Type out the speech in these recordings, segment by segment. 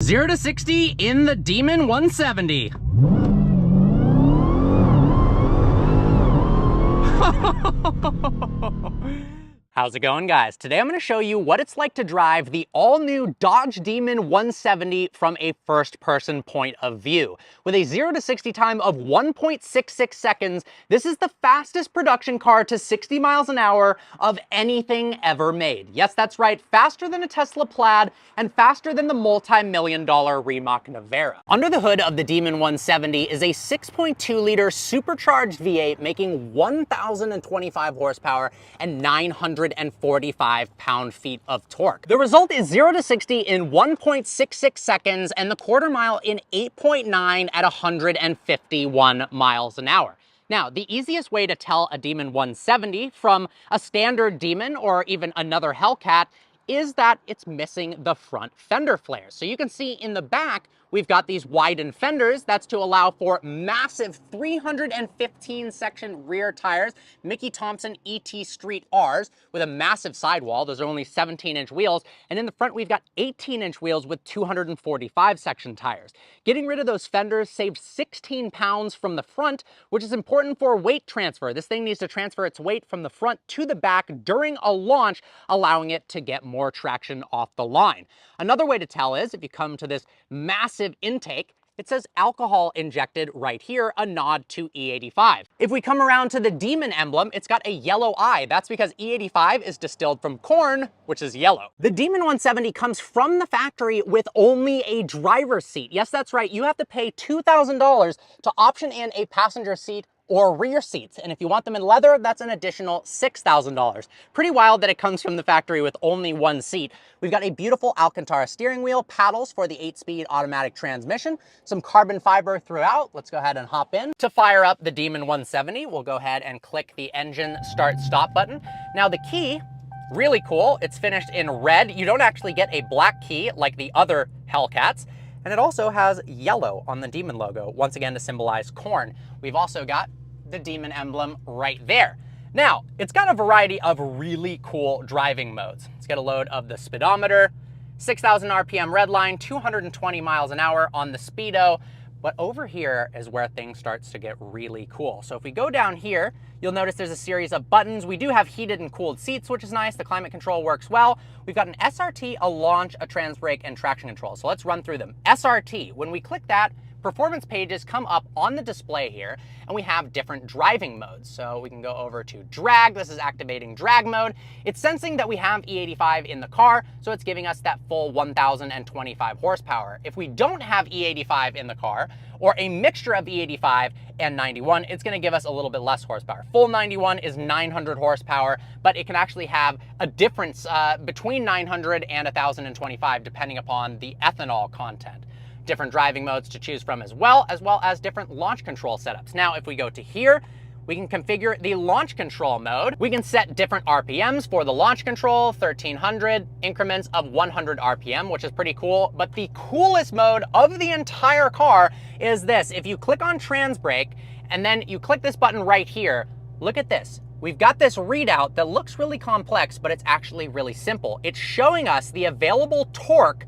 0 to 60 in the Demon 170. How's it going, guys? Today I'm going to show you what it's like to drive the all-new Dodge Demon 170 from a first-person point of view. With a 0 to 60 time of 1.66 seconds, this is the fastest production car to 60 miles an hour of anything ever made. Yes, that's right, faster than a Tesla Plaid and faster than the multi-million-dollar Rimac Nevera. Under the hood of the Demon 170 is a 6.2-liter supercharged V8 making 1,025 horsepower and 945 pound-feet of torque. The result is 0 to 60 in 1.66 seconds and the quarter mile in 8.9 at 151 miles an hour. Now, the easiest way to tell a Demon 170 from a standard Demon or even another Hellcat is that it's missing the front fender flares. So you can see in the back, we've got these widened fenders. That's to allow for massive 315 section rear tires, Mickey Thompson ET Street Rs with a massive sidewall. Those are only 17-inch wheels. And in the front, we've got 18-inch wheels with 245 section tires. Getting rid of those fenders saved 16 pounds from the front, which is important for weight transfer. This thing needs to transfer its weight from the front to the back during a launch, allowing it to get more traction off the line. Another way to tell is if you come to this massive intake, it says alcohol injected right here, a nod to E85. If we come around to the Demon emblem, it's got a yellow eye. That's because E85 is distilled from corn, which is yellow. The Demon 170 comes from the factory with only a driver's seat. Yes, that's right. You have to pay $2,000 to option in a passenger seat or rear seats. And if you want them in leather, that's an additional $6,000. Pretty wild that it comes from the factory with only one seat. We've got a beautiful Alcantara steering wheel, paddles for the 8-speed automatic transmission, some carbon fiber throughout. Let's go ahead and hop in. To fire up the Demon 170, we'll go ahead and click the engine start stop button. Now the key, really cool. It's finished in red. You don't actually get a black key like the other Hellcats. And it also has yellow on the Demon logo, once again to symbolize corn. We've also got the Demon emblem right there. Now, it's got a variety of really cool driving modes. Let's get a load of the speedometer, 6,000 RPM redline, 220 miles an hour on the speedo. But over here is where things starts to get really cool. So if we go down here, you'll notice there's a series of buttons. We do have heated and cooled seats, which is nice. The climate control works well. We've got an SRT, a launch, a trans brake, and traction control. So let's run through them. SRT, when we click that, performance pages come up on the display here, and we have different driving modes. So we can go over to drag. This is activating drag mode. It's sensing that we have E85 in the car, so it's giving us that full 1,025 horsepower. If we don't have E85 in the car, or a mixture of E85 and 91, it's going to give us a little bit less horsepower. Full 91 is 900 horsepower, but it can actually have a difference between 900 and 1,025 depending upon the ethanol content. Different driving modes to choose from as well as different launch control setups. Now, if we go to here, we can configure the launch control mode. We can set different RPMs for the launch control, 1,300 increments of 100 RPM, which is pretty cool. But the coolest mode of the entire car is this. If you click on trans brake and then you click this button right here, look at this. We've got this readout that looks really complex, but it's actually really simple. It's showing us the available torque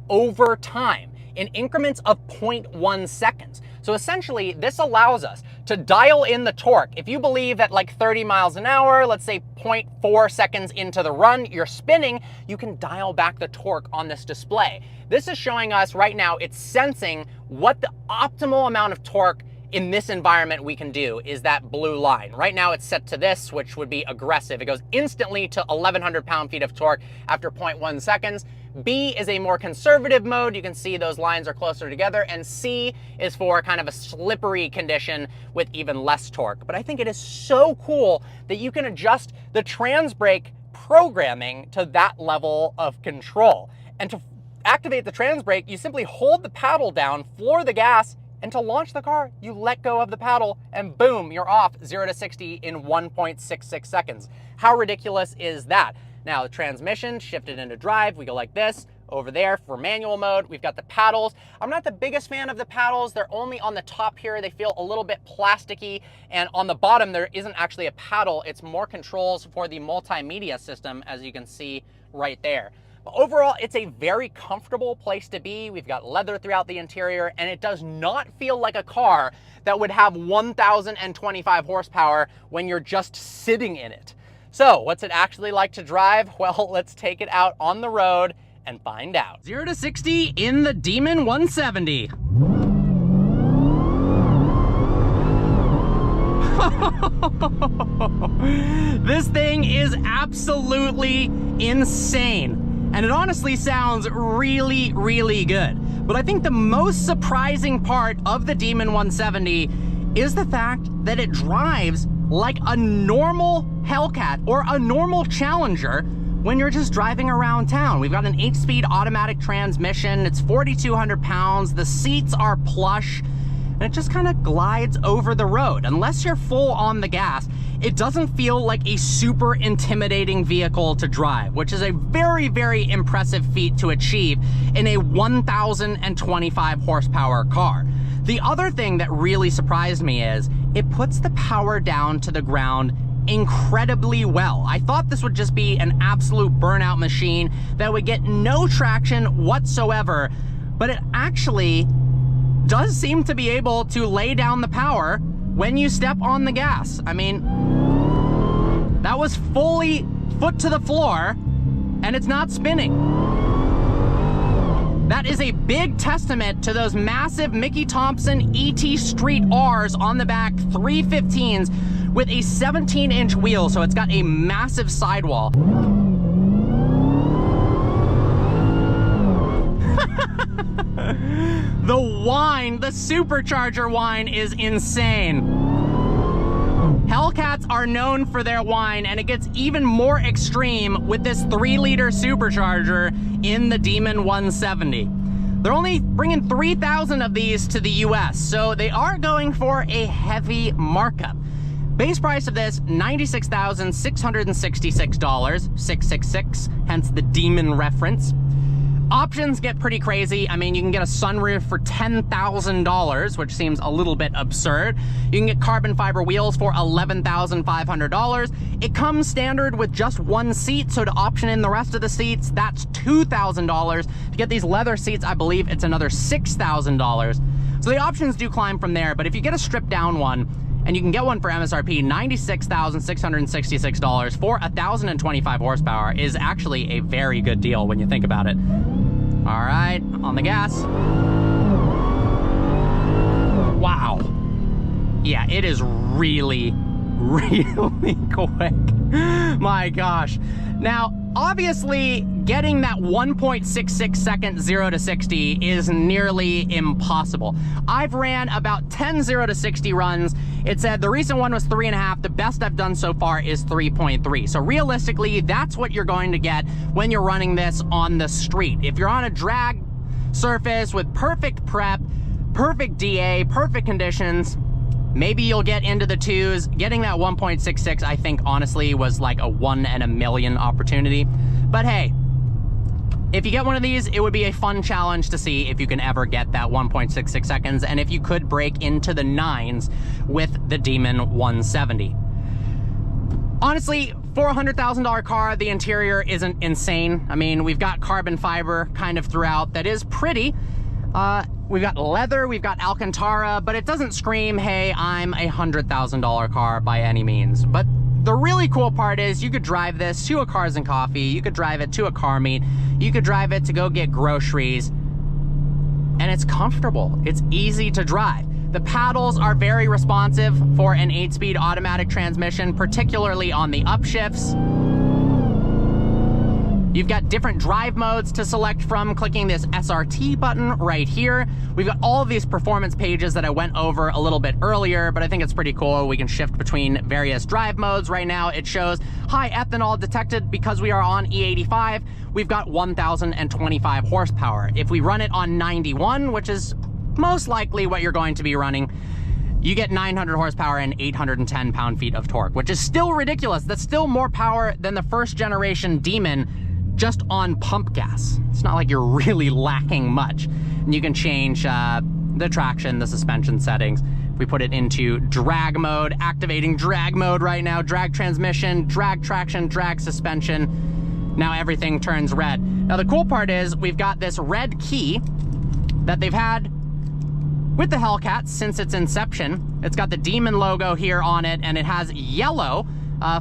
over time in increments of 0.1 seconds. So essentially, this allows us to dial in the torque. If you believe at like 30 miles an hour, let's say 0.4 seconds into the run, you're spinning, you can dial back the torque on this display. This is showing us right now, it's sensing what the optimal amount of torque in this environment we can do is that blue line. Right now it's set to this, which would be aggressive. It goes instantly to 1,100 pound-feet of torque after 0.1 seconds. B is a more conservative mode. You can see those lines are closer together. And C is for kind of a slippery condition with even less torque. But I think it is so cool that you can adjust the trans brake programming to that level of control. And to activate the trans brake, you simply hold the paddle down, floor the gas, and to launch the car, you let go of the paddle and boom, you're off 0 to 60 in 1.66 seconds. How ridiculous is that? Now the transmission shifted into drive. We go like this. Over there for manual mode, we've got the paddles. I'm not the biggest fan of the paddles. They're only on the top here. They feel a little bit plasticky. And on the bottom, there isn't actually a paddle. It's more controls for the multimedia system, as you can see right there. But overall, it's a very comfortable place to be. We've got leather throughout the interior, and it does not feel like a car that would have 1,025 horsepower when you're just sitting in it. So what's it actually like to drive? Well, let's take it out on the road and find out. 0 to 60 in the Demon 170. This thing is absolutely insane. And it honestly sounds really, really good. But I think the most surprising part of the Demon 170 is the fact that it drives like a normal Hellcat or a normal Challenger when you're just driving around town. We've got an 8-speed automatic transmission. It's 4,200 pounds. The seats are plush. And it just kind of glides over the road. Unless you're full on the gas, it doesn't feel like a super intimidating vehicle to drive, which is a very, very impressive feat to achieve in a 1,025 horsepower car. The other thing that really surprised me is it puts the power down to the ground incredibly well. I thought this would just be an absolute burnout machine that would get no traction whatsoever, but it actually does seem to be able to lay down the power when you step on the gas. I mean, that was fully foot to the floor and it's not spinning. That is a big testament to those massive Mickey Thompson ET Street R's on the back 315s with a 17-inch wheel, so it's got a massive sidewall. The whine, the supercharger whine is insane. Hellcats are known for their whine, and it gets even more extreme with this 3-liter supercharger in the Demon 170. They're only bringing 3,000 of these to the US, so they are going for a heavy markup. Base price of this, $96,666, 666, hence the Demon reference. Options get pretty crazy. I mean, you can get a sunroof for $10,000, which seems a little bit absurd. You can get carbon fiber wheels for $11,500. It comes standard with just one seat, so to option in the rest of the seats, that's $2,000. To get these leather seats, I believe it's another $6,000. So the options do climb from there, but if you get a stripped down one, and you can get one for MSRP, $96,666 for 1,025 horsepower is actually a very good deal when you think about it. All right, on the gas. Wow. Yeah, it is really, really quick. My gosh. Now, obviously, getting that 1.66 second 0 to 60 is nearly impossible. I've ran about 10 0 to 60 runs. It said the recent one was 3.5. The best I've done so far is 3.3. So realistically, that's what you're going to get when you're running this on the street. If you're on a drag surface with perfect prep, perfect DA, perfect conditions, maybe you'll get into the 2s. Getting that 1.66, I think, honestly, was like a 1 in a million opportunity. But hey, if you get one of these, it would be a fun challenge to see if you can ever get that 1.66 seconds, and if you could break into the 9s with the Demon 170. Honestly, for a $100,000 car, the interior isn't insane. I mean, we've got carbon fiber kind of throughout that is pretty. We've got leather, we've got Alcantara, but it doesn't scream, hey, I'm a $100,000 car by any means. But the really cool part is you could drive this to a Cars and Coffee, you could drive it to a car meet, you could drive it to go get groceries, and it's comfortable. It's easy to drive. The paddles are very responsive for an 8-speed automatic transmission, particularly on the upshifts. You've got different drive modes to select from, clicking this SRT button right here. We've got all of these performance pages that I went over a little bit earlier, but I think it's pretty cool. We can shift between various drive modes. Right now it shows high ethanol detected because we are on E85. We've got 1,025 horsepower. If we run it on 91, which is most likely what you're going to be running, you get 900 horsepower and 810 pound-feet of torque, which is still ridiculous. That's still more power than the first generation Demon just on pump gas. It's not like you're really lacking much. And you can change the traction, the suspension settings. If we put it into drag mode, activating drag mode right now, drag transmission, drag traction, drag suspension. now everything turns red. Now the cool part is we've got this red key that they've had with the Hellcat since its inception. It's got the Demon logo here on it, and it has yellow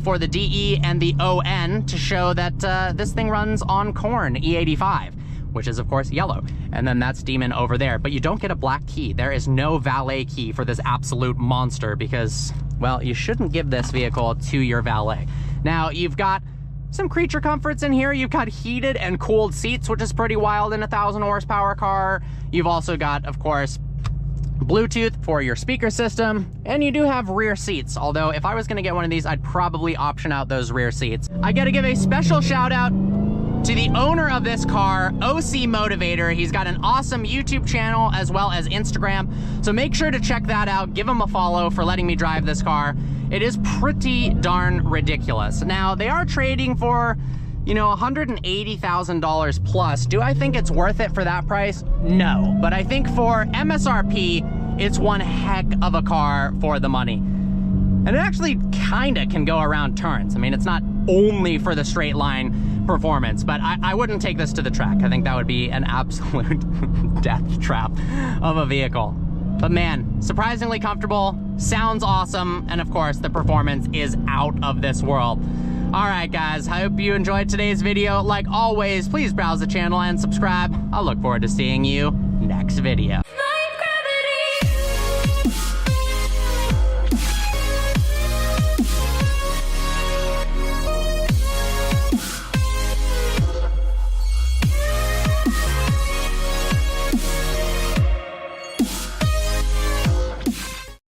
for the DE and the ON to show that this thing runs on corn E85, which is of course yellow. And then that's Demon over there, but you don't get a black key. There is no valet key for this absolute monster because, well, you shouldn't give this vehicle to your valet. Now you've got some creature comforts in here. You've got heated and cooled seats, which is pretty wild in a 1,000 horsepower car. You've also got, of course, Bluetooth for your speaker system, and you do have rear seats, although if I was gonna get one of these, I'd probably option out those rear seats. I gotta give a special shout out to the owner of this car, OC Motivator. He's got an awesome YouTube channel as well as Instagram, so make sure to check that out. Give him a follow for letting me drive this car. It is pretty darn ridiculous. Now, they are trading for, you know, $180,000 plus. Do I think it's worth it for that price? No, but I think for MSRP, it's one heck of a car for the money. And it actually kinda can go around turns. I mean, it's not only for the straight line performance, but I wouldn't take this to the track. I think that would be an absolute death trap of a vehicle. But man, surprisingly comfortable, sounds awesome, and of course, the performance is out of this world. All right, guys, I hope you enjoyed today's video. Like always, please browse the channel and subscribe. I'll look forward to seeing you next video.